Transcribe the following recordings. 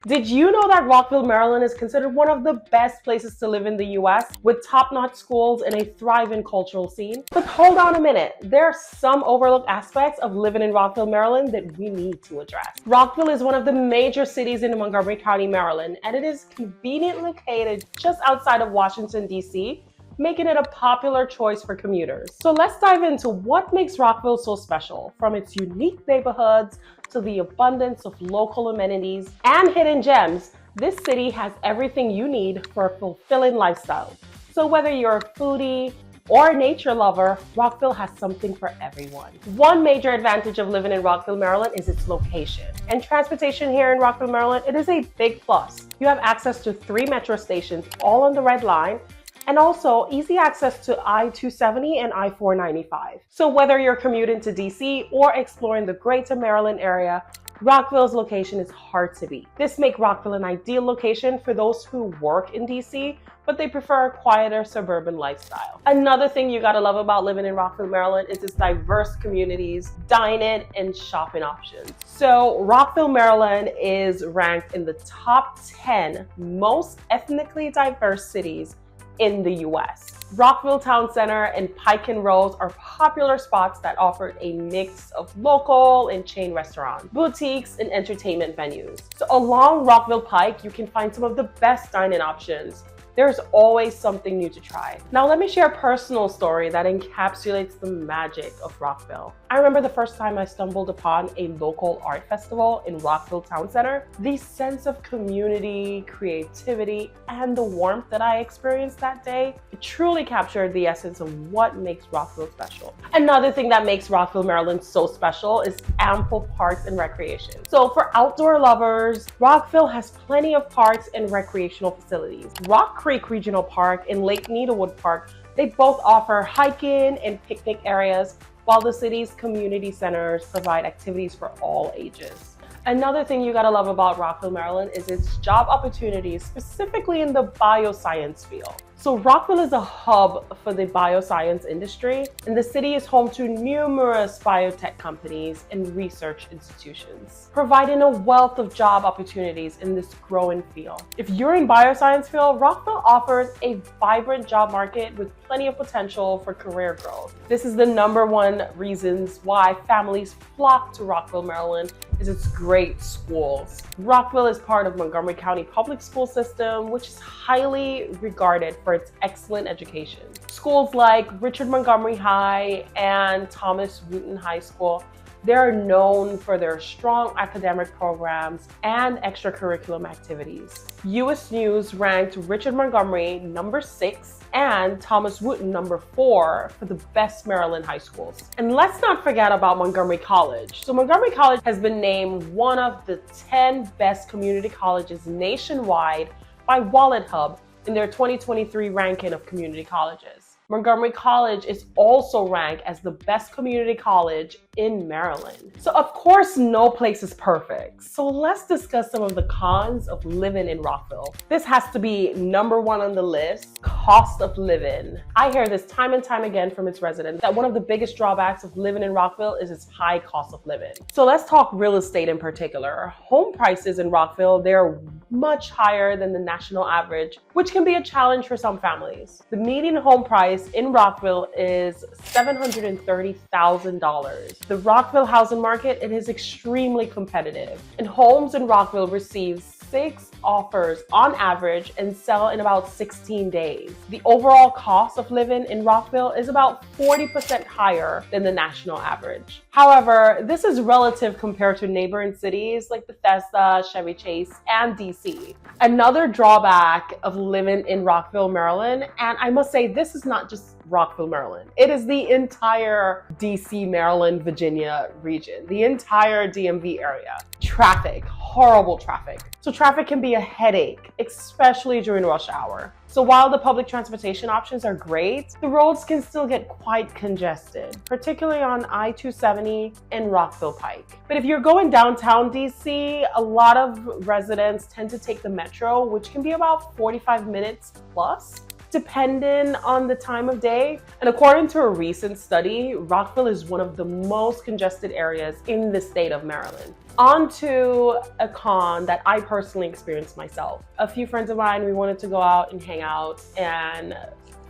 Did you know that Rockville, Maryland is considered one of the best places to live in the US with top-notch schools and a thriving cultural scene? But hold on a minute, there are some overlooked aspects of living in Rockville, Maryland that we need to address. Rockville is one of the major cities in Montgomery County, Maryland, and it is conveniently located just outside of Washington, D.C., making it a popular choice for commuters. So let's dive into what makes Rockville so special, from its unique neighborhoods to the abundance of local amenities and hidden gems. This city has everything you need for a fulfilling lifestyle. So whether you're a foodie or a nature lover, Rockville has something for everyone. One major advantage of living in Rockville, Maryland is its location. And transportation here in Rockville, Maryland, it is a big plus. You have access to 3 metro stations, all on the Red Line, and also easy access to I-270 and I-495. So whether you're commuting to DC or exploring the greater Maryland area, Rockville's location is hard to beat. This makes Rockville an ideal location for those who work in DC, but they prefer a quieter suburban lifestyle. Another thing you gotta love about living in Rockville, Maryland is its diverse communities, dining, and shopping options. So Rockville, Maryland is ranked in the top 10 most ethnically diverse cities in the US. Rockville Town Center and Pike and Rose are popular spots that offer a mix of local and chain restaurants, boutiques, and entertainment venues. So along Rockville Pike, you can find some of the best dining options. There's always something new to try. Now let me share a personal story that encapsulates the magic of Rockville. I remember the first time I stumbled upon a local art festival in Rockville Town Center. The sense of community, creativity, and the warmth that I experienced that day, it truly captured the essence of what makes Rockville special. Another thing that makes Rockville, Maryland so special is ample parks and recreation. So for outdoor lovers, Rockville has plenty of parks and recreational facilities. Rock Creek Regional Park and Lake Needlewood Park, they both offer hiking and picnic areas, while the city's community centers provide activities for all ages. Another thing you gotta love about Rockville, Maryland is its job opportunities, specifically in the bioscience field. So Rockville is a hub for the bioscience industry, and the city is home to numerous biotech companies and research institutions, providing a wealth of job opportunities in this growing field. If you're in bioscience field, Rockville offers a vibrant job market with plenty of potential for career growth. This is the #1 reasons why families flock to Rockville, Maryland, is its great schools. Rockville is part of Montgomery County public school system, which is highly regarded for its excellent education. Schools like Richard Montgomery High and Thomas Wooten High School, they're known for their strong academic programs and extracurriculum activities. US News ranked Richard Montgomery #6 and Thomas Wooten #4 for the best Maryland high schools. And let's not forget about Montgomery College. So Montgomery College has been named one of the 10 best community colleges nationwide by Wallet Hub in their 2023 ranking of community colleges. Montgomery College is also ranked as the best community college in Maryland. So of course, no place is perfect. So let's discuss some of the cons of living in Rockville. This has to be #1 on the list, cost of living. I hear this time and time again from its residents that one of the biggest drawbacks of living in Rockville is its high cost of living. So let's talk real estate in particular. Home prices in Rockville, they're much higher than the national average, which can be a challenge for some families. The median home price in Rockville is $730,000. The Rockville housing market, it is extremely competitive, and homes in Rockville receive 6 offers on average and sell in about 16 days. The overall cost of living in Rockville is about 40% higher than the national average. However, this is relative compared to neighboring cities like Bethesda, Chevy Chase, and DC. Another drawback of living in Rockville, Maryland, and I must say this is not just Rockville, Maryland. It is the entire DC, Maryland, Virginia region, the entire DMV area. Traffic, horrible traffic. So traffic can be a headache, especially during rush hour. So while the public transportation options are great, the roads can still get quite congested, particularly on I-270 and Rockville Pike. But if you're going downtown DC, a lot of residents tend to take the metro, which can be about 45 minutes plus. depending on the time of day. And according to a recent study, Rockville is one of the most congested areas in the state of Maryland. On to a con that I personally experienced myself. A few friends of mine, we wanted to go out and hang out, and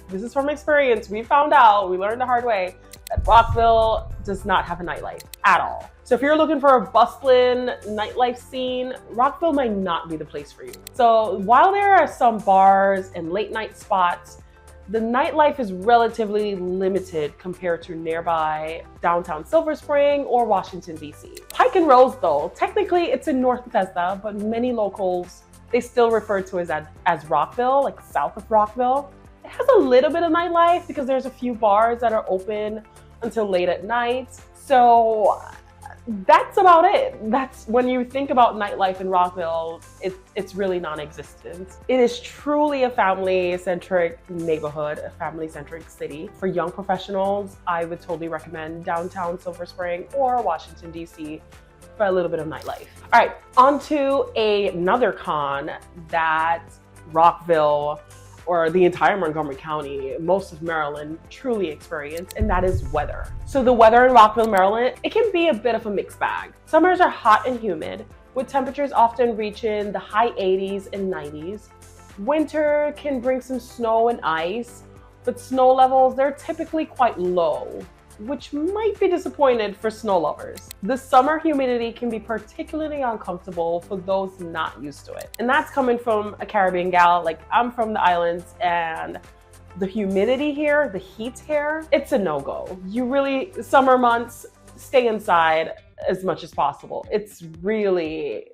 this is from experience. We learned the hard way, that Rockville does not have a nightlife at all. So if you're looking for a bustling nightlife scene, Rockville might not be the place for you. So while there are some bars and late night spots, the nightlife is relatively limited compared to nearby downtown Silver Spring or Washington, D.C. Pike and Rose, though, technically it's in North Bethesda, but many locals, they still refer to it as Rockville, like south of Rockville. It has a little bit of nightlife because there's a few bars that are open until late at night. So that's about it. That's when you think about nightlife in Rockville, it's really non-existent. It is truly a family-centric neighborhood, a family-centric city. For young professionals, I would totally recommend downtown Silver Spring or Washington, D.C. for a little bit of nightlife. All right, on to another con that Rockville, or the entire Montgomery County, most of Maryland truly experience, and that is weather. So the weather in Rockville, Maryland, it can be a bit of a mixed bag. Summers are hot and humid, with temperatures often reaching the high 80s and 90s. Winter can bring some snow and ice, but snow levels, they're typically quite low, which might be disappointed for snow lovers. The summer humidity can be particularly uncomfortable for those not used to it. And that's coming from a Caribbean gal. Like, I'm from the islands, and the humidity here, the heat here, it's a no-go. You really, summer months, stay inside as much as possible. It's really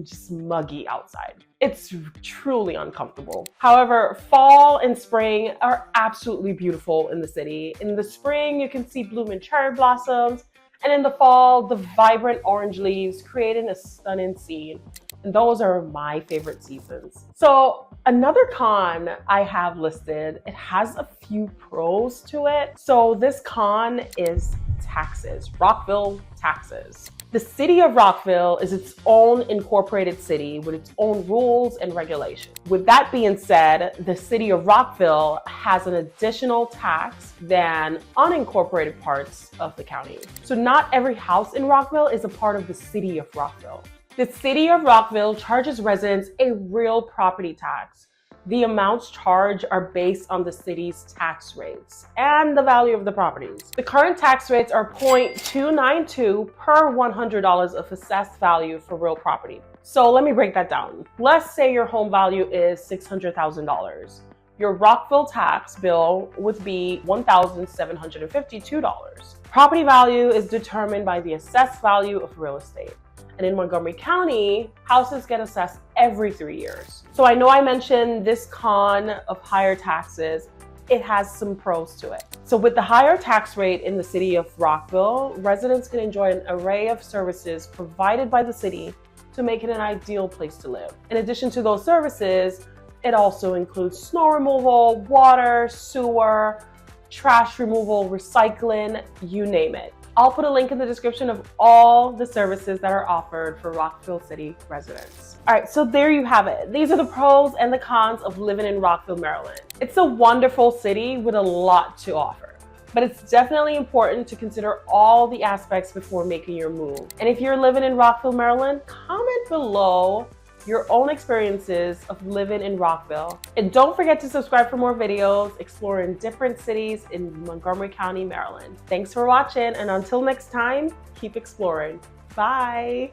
just muggy outside. It's truly uncomfortable. However, fall and spring are absolutely beautiful in the city. In the spring, you can see blooming cherry blossoms, and in the fall, the vibrant orange leaves creating a stunning scene. And those are my favorite seasons. So another con I have listed, it has a few pros to it. So this con is taxes, Rockville taxes. The city of Rockville is its own incorporated city with its own rules and regulations. With that being said, the city of Rockville has an additional tax than unincorporated parts of the county. So not every house in Rockville is a part of the city of Rockville. The city of Rockville charges residents a real property tax. The amounts charged are based on the city's tax rates and the value of the properties. The current tax rates are 0.292 per $100 of assessed value for real property. So let me break that down. Let's say your home value is $600,000. Your Rockville tax bill would be $1,752. Property value is determined by the assessed value of real estate. And in Montgomery County, houses get assessed every 3 years. So I know I mentioned this con of higher taxes. It has some pros to it. So with the higher tax rate in the city of Rockville, residents can enjoy an array of services provided by the city to make it an ideal place to live. In addition to those services, it also includes snow removal, water, sewer, trash removal, recycling, you name it. I'll put a link in the description of all the services that are offered for Rockville City residents. All right, so there you have it. These are the pros and the cons of living in Rockville, Maryland. It's a wonderful city with a lot to offer, but it's definitely important to consider all the aspects before making your move. And if you're living in Rockville, Maryland, comment below your own experiences of living in Rockville. And don't forget to subscribe for more videos exploring different cities in Montgomery County, Maryland. Thanks for watching, and until next time, keep exploring. Bye.